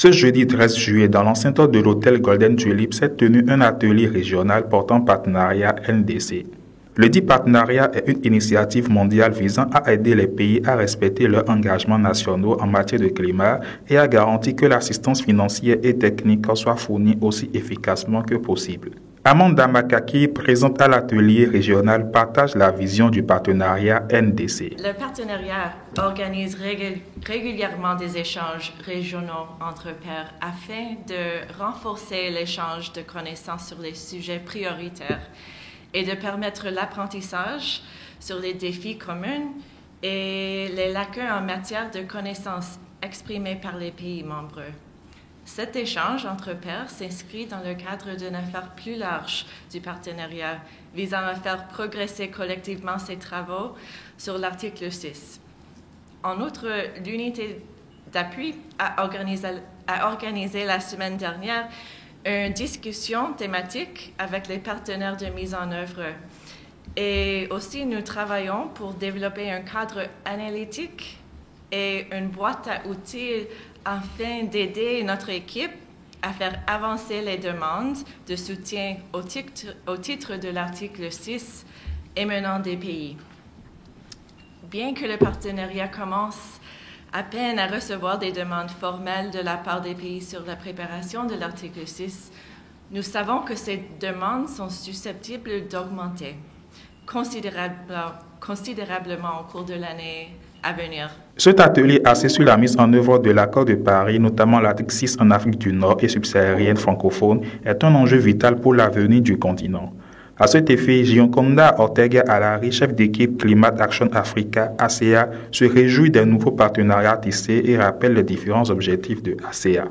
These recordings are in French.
Ce jeudi 13 juillet, dans l'enceinte de l'hôtel Golden Tulip, s'est tenu un atelier régional portant partenariat NDC. Le dit partenariat est une initiative mondiale visant à aider les pays à respecter leurs engagements nationaux en matière de climat et à garantir que l'assistance financière et technique soit fournie aussi efficacement que possible. Amanda Makaki, présente à l'atelier régional, partage la vision du partenariat NDC. Le partenariat organise régulièrement des échanges régionaux entre pairs afin de renforcer l'échange de connaissances sur les sujets prioritaires et de permettre l'apprentissage sur les défis communs et les lacunes en matière de connaissances exprimées par les pays membres. Cet échange entre pairs s'inscrit dans le cadre d'une affaire plus large du partenariat visant à faire progresser collectivement ces travaux sur l'article 6. En outre, l'unité d'appui a organisé la semaine dernière une discussion thématique avec les partenaires de mise en œuvre. Et aussi, nous travaillons pour développer un cadre analytique et une boîte à outils afin d'aider notre équipe à faire avancer les demandes de soutien au titre de l'article 6 émanant des pays. Bien que le partenariat commence à peine à recevoir des demandes formelles de la part des pays sur la préparation de l'article 6, nous savons que ces demandes sont susceptibles d'augmenter considérablement au cours de l'année à venir. Cet atelier axé sur la mise en œuvre de l'accord de Paris, notamment l'article 6 en Afrique du Nord et subsaharienne francophone, est un enjeu vital pour l'avenir du continent. À cet effet, Gioconda Ortega Alari, chef d'équipe Climate Action Africa, ACA, se réjouit des nouveaux partenariats tissés et rappelle les différents objectifs de ACA.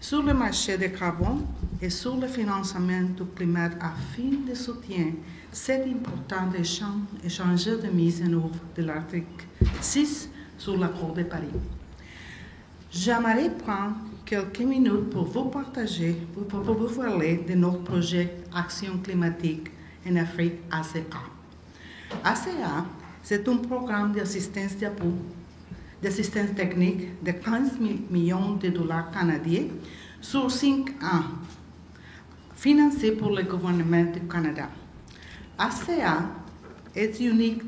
Sur le marché du carbone et sur le financement du climat afin de soutien, c'est important d'échanger de mise en œuvre de l'article 6 sur l'accord de Paris. J'aimerais prendre quelques minutes pour vous partager, pour vous parler de notre projet Action climatique en Afrique ACA. ACA, c'est un programme d'assistance technique de 15 millions de dollars canadiens sur 5 ans, financé par le gouvernement du Canada. ACA est unique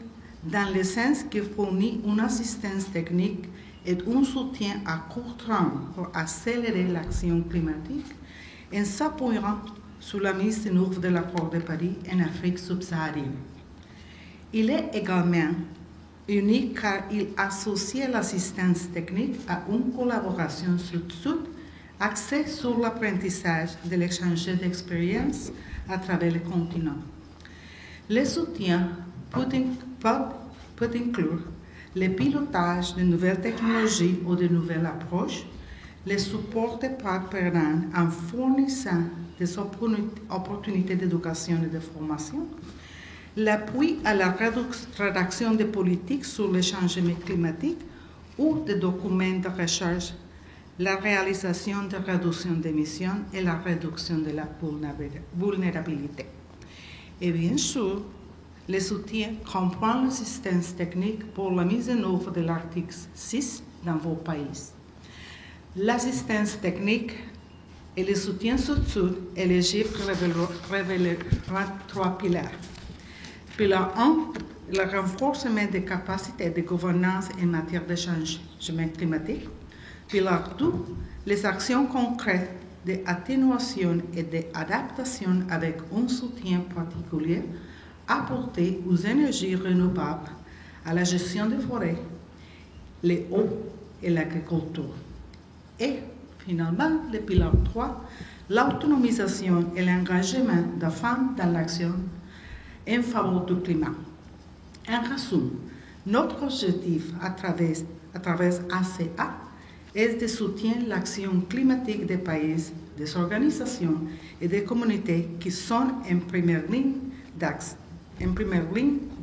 dans le sens qu'il fournit une assistance technique et un soutien à court terme pour accélérer l'action climatique en s'appuyant sur la mise en œuvre de l'accord de Paris en Afrique subsaharienne. Il est également unique car il associe l'assistance technique à une collaboration sud-sud axée sur l'apprentissage de l'échange d'expériences à travers le continent. Le soutien peut inclure le pilotage de nouvelles technologies ou de nouvelles approches, le support des partenaires en fournissant des opportunités d'éducation et de formation, l'appui à la rédaction de politiques sur le changement climatique ou des documents de recherche, la réalisation de réduction d'émissions et la réduction de la vulnérabilité. Et bien sûr, le soutien comprend l'assistance technique pour la mise en œuvre de l'article 6 dans vos pays. L'assistance technique et le soutien sud-sud éligible révélera 3 piliers. Pilar 1, le renforcement des capacités de gouvernance en matière de changement climatique. Pilar 2, les actions concrètes d'atténuation et d'adaptation avec un soutien particulier apporté aux énergies renouvelables, à la gestion des forêts, les eaux et l'agriculture. Et finalement, le pilar 3, l'autonomisation et l'engagement des femmes dans l'action en faveur du climat. En résumé, notre objectif à travers ACA est de soutenir l'action climatique des pays, des organisations et des communautés qui sont en première ligne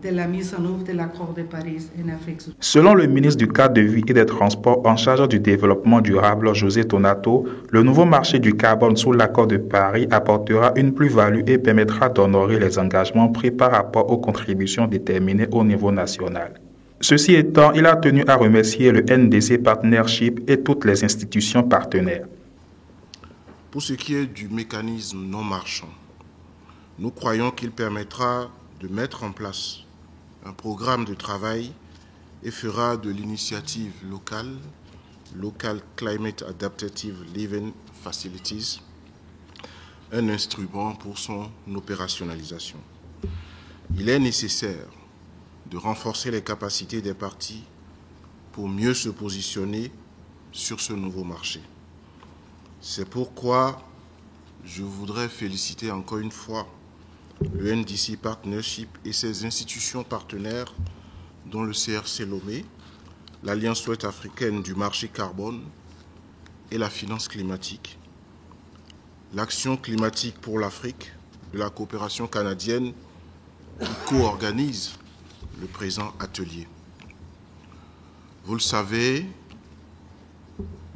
de la mise en œuvre de l'accord de Paris en Afrique subsaharienne. Selon le ministre du Cadre de vie et des Transports en charge du développement durable, José Tonato, le nouveau marché du carbone sous l'accord de Paris apportera une plus-value et permettra d'honorer les engagements pris par rapport aux contributions déterminées au niveau national. Ceci étant, il a tenu à remercier le NDC Partnership et toutes les institutions partenaires. Pour ce qui est du mécanisme non marchand, nous croyons qu'il permettra de mettre en place un programme de travail et fera de l'initiative locale, Local Climate Adaptative Living Facilities, un instrument pour son opérationnalisation. Il est nécessaire de renforcer les capacités des parties pour mieux se positionner sur ce nouveau marché. C'est pourquoi je voudrais féliciter encore une fois le NDC Partnership et ses institutions partenaires, dont le CRC Lomé, l'Alliance ouest-africaine du marché carbone et la finance climatique, l'Action climatique pour l'Afrique de la coopération canadienne qui co-organise le présent atelier. Vous le savez,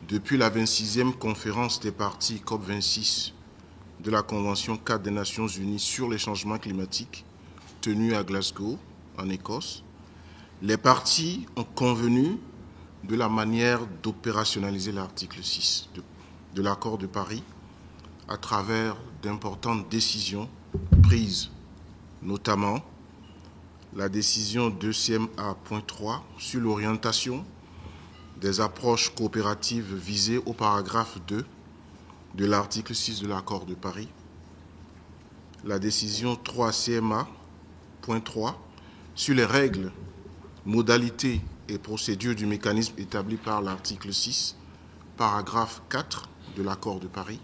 depuis la 26e conférence des parties COP26 de la Convention cadre des Nations Unies sur les changements climatiques tenue à Glasgow, en Écosse, les parties ont convenu de la manière d'opérationnaliser l'article 6 de l'accord de Paris à travers d'importantes décisions prises, notamment la décision 2CMA.3 sur l'orientation des approches coopératives visées au paragraphe 2 de l'article 6 de l'accord de Paris, la décision 3CMA.3 sur les règles, modalités et procédures du mécanisme établi par l'article 6, paragraphe 4 de l'accord de Paris,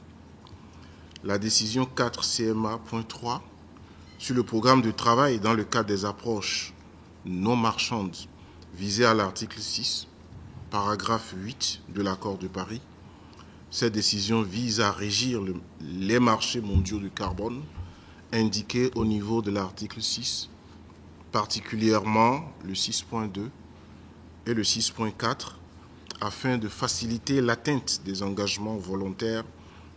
la décision 4CMA.3 sur le programme de travail dans le cadre des approches non marchandes visées à l'article 6, paragraphe 8 de l'accord de Paris. Cette décision vise à régir les marchés mondiaux du carbone indiqués au niveau de l'article 6, particulièrement le 6.2 et le 6.4, afin de faciliter l'atteinte des engagements volontaires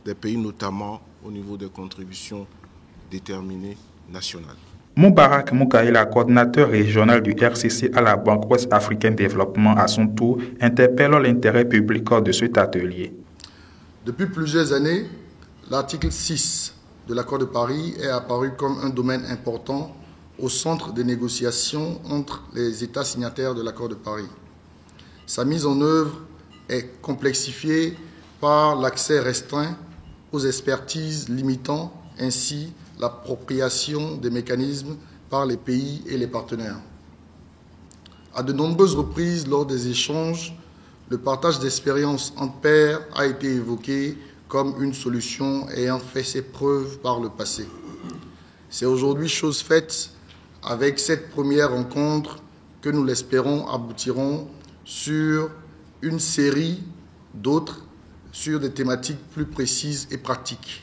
des pays, notamment au niveau des contributions déterminées nationales. Moubarak Moukaïla, coordinateur régional du RCC à la Banque ouest-africaine de développement, à son tour, interpelle l'intérêt public de cet atelier. Depuis plusieurs années, l'article 6 de l'accord de Paris est apparu comme un domaine important au centre des négociations entre les États signataires de l'accord de Paris. Sa mise en œuvre est complexifiée par l'accès restreint aux expertises, limitant ainsi l'appropriation des mécanismes par les pays et les partenaires. À de nombreuses reprises lors des échanges, le partage d'expériences entre pairs a été évoqué comme une solution ayant fait ses preuves par le passé. C'est aujourd'hui chose faite avec cette première rencontre que nous l'espérons aboutiront sur une série d'autres sur des thématiques plus précises et pratiques.